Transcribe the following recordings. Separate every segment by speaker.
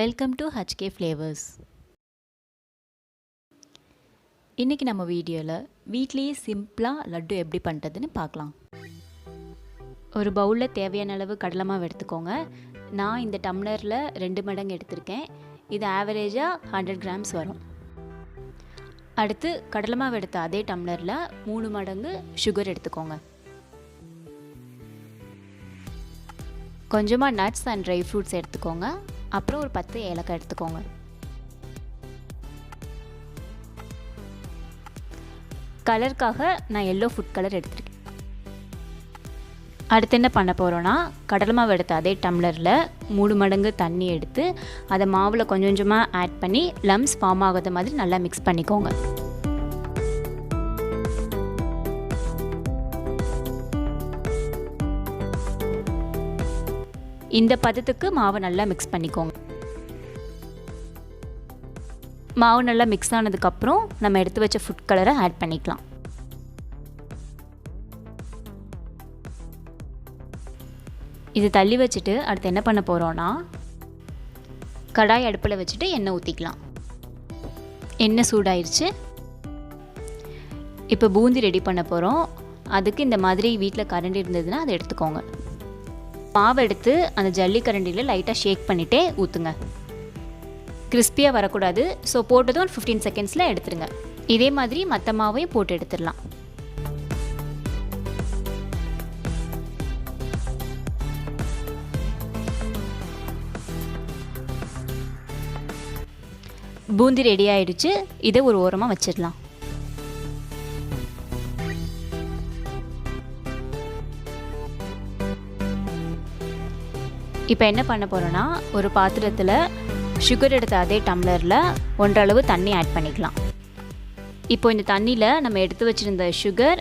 Speaker 1: Welcome to HK Flavours. இன்றைக்கி நம்ம வீடியோவில் வீட்லேயே சிம்பிளாக லட்டு எப்படி பண்ணுறதுன்னு பார்க்கலாம். ஒரு பவுலில் தேவையான அளவு கடலை மாவு எடுத்துக்கோங்க. நான் இந்த டம்ளரில் 2 மடங்கு எடுத்திருக்கேன். இது ஆவரேஜாக 100 கிராம்ஸ் வரும். அடுத்து கடலை மாவு எடுத்த அதே டம்ளரில் 3 மடங்கு சுகர் எடுத்துக்கோங்க. கொஞ்சமாக நட்ஸ் அண்ட் ட்ரை ஃப்ரூட்ஸ் எடுத்துக்கோங்க. அப்புறம் ஒரு 10 ஏலக்காய் எடுத்துக்கோங்க. கலருக்காக நான் எல்லோ ஃபுட் கலர் எடுத்துருக்கேன். அடுத்து என்ன பண்ண போகிறோன்னா, கடலை மாவு எடுத்த அதே டம்ளரில் 3 மடங்கு தண்ணி எடுத்து அதை மாவில் கொஞ்சம் கொஞ்சமாக ஆட் பண்ணி லம்ஸ் ஃபார்ம் ஆகாத மாதிரி நல்லா மிக்ஸ் பண்ணிக்கோங்க. இந்த பதத்துக்கு மாவை நல்லா மிக்ஸ் பண்ணிக்கோங்க. மாவு நல்லா மிக்ஸ் ஆனதுக்கப்புறம் நம்ம எடுத்து வச்ச ஃபுட் கலரை ஆட் பண்ணிக்கலாம். இது தள்ளி வச்சுட்டு அடுத்து என்ன பண்ண போகிறோன்னா, கடாய் அடுப்பில் வச்சுட்டு எண்ணெய் ஊற்றிக்கலாம். எண்ணெய் சூடாயிருச்சு. இப்போ பூந்தி ரெடி பண்ண போகிறோம். அதுக்கு இந்த மாதிரி வீட்டில் கரண்டி இருந்ததுன்னா அதை எடுத்துக்கோங்க. மாவை எடுத்து அந்த ஜல்லி கரண்டியில் லைட்டாக ஷேக் பண்ணிகிட்டே ஊற்றுங்க. கிறிஸ்பியாக வரக்கூடாது. ஸோ போட்டதும் 15 செகண்ட்ஸில் எடுத்துருங்க. இதே மாதிரி மற்ற மாவையும் போட்டு எடுத்துடலாம். பூந்தி ரெடி ஆயிடுச்சு. இதை ஒரு ஓரமாக வச்சிடலாம். இப்போ என்ன பண்ண போகிறோன்னா, ஒரு பாத்திரத்தில் சுகர் எடுத்த அதே டம்ளரில் 1 அளவு தண்ணி ஆட் பண்ணிக்கலாம். இப்போ இந்த தண்ணியில் நம்ம எடுத்து வச்சுருந்த sugar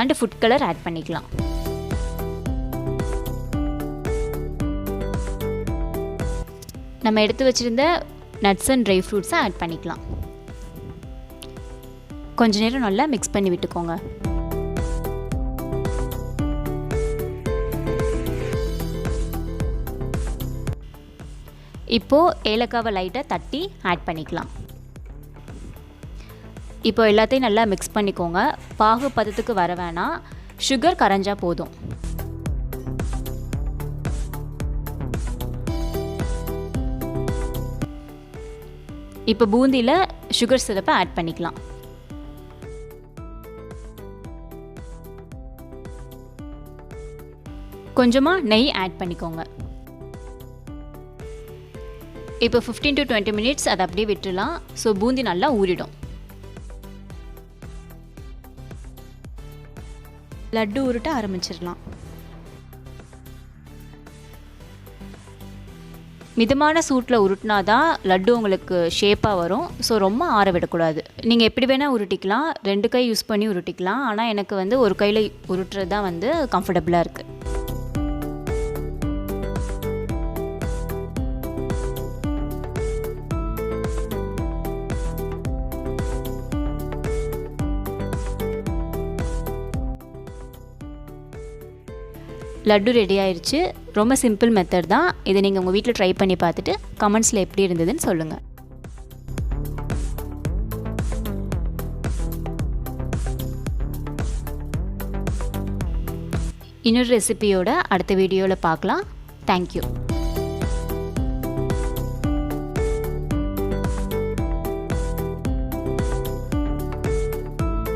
Speaker 1: and food colour add பண்ணிக்கலாம். நம்ம எடுத்து வச்சுருந்த நட்ஸ் அண்ட் ட்ரை ஃப்ரூட்ஸை ஆட் பண்ணிக்கலாம். கொஞ்ச நேரம் நல்லா மிக்ஸ் பண்ணி விட்டுக்கோங்க. இப்போது ஏலக்காவை லைட்டாக தட்டி ஆட் பண்ணிக்கலாம். இப்போ எல்லாத்தையும் நல்லா மிக்ஸ் பண்ணிக்கோங்க. பாகு பதத்துக்கு வர வேணாம், சுகர் கரைஞ்சா போதும். இப்போ பூந்தியில் சுகர் சிரப்பை ஆட் பண்ணிக்கலாம். கொஞ்சமாக நெய் ஆட் பண்ணிக்கோங்க. இப்போ 15 to 20 மினிட்ஸ் அதை அப்படியே விட்டுடலாம். ஸோ பூந்தி நல்லா ஊறிடும். லட்டு உருட்ட ஆரம்பிச்சிடலாம். மிதமான சூட்டில் உருட்டினாதான் லட்டு உங்களுக்கு ஷேப்பாக வரும். ஸோ ரொம்ப ஆற விடக்கூடாது. நீங்கள் எப்படி வேணால் உருட்டிக்கலாம். 2 கை யூஸ் பண்ணி உருட்டிக்கலாம். ஆனால் எனக்கு ஒரு கையில் உருட்டுறது தான் கம்ஃபர்டபுளாக இருக்குது. லட்டு ரெடி ஆயிடுச்சு. ரொம்ப சிம்பிள் மெத்தட் தான். இதை நீங்கள் உங்கள் வீட்டில் ட்ரை பண்ணி பார்த்துட்டு கமெண்ட்ஸில் எப்படி இருந்ததுன்னு சொல்லுங்கள். இன்னொரு ரெசிபியோட அடுத்த வீடியோவில் பார்க்கலாம். தேங்க்யூ.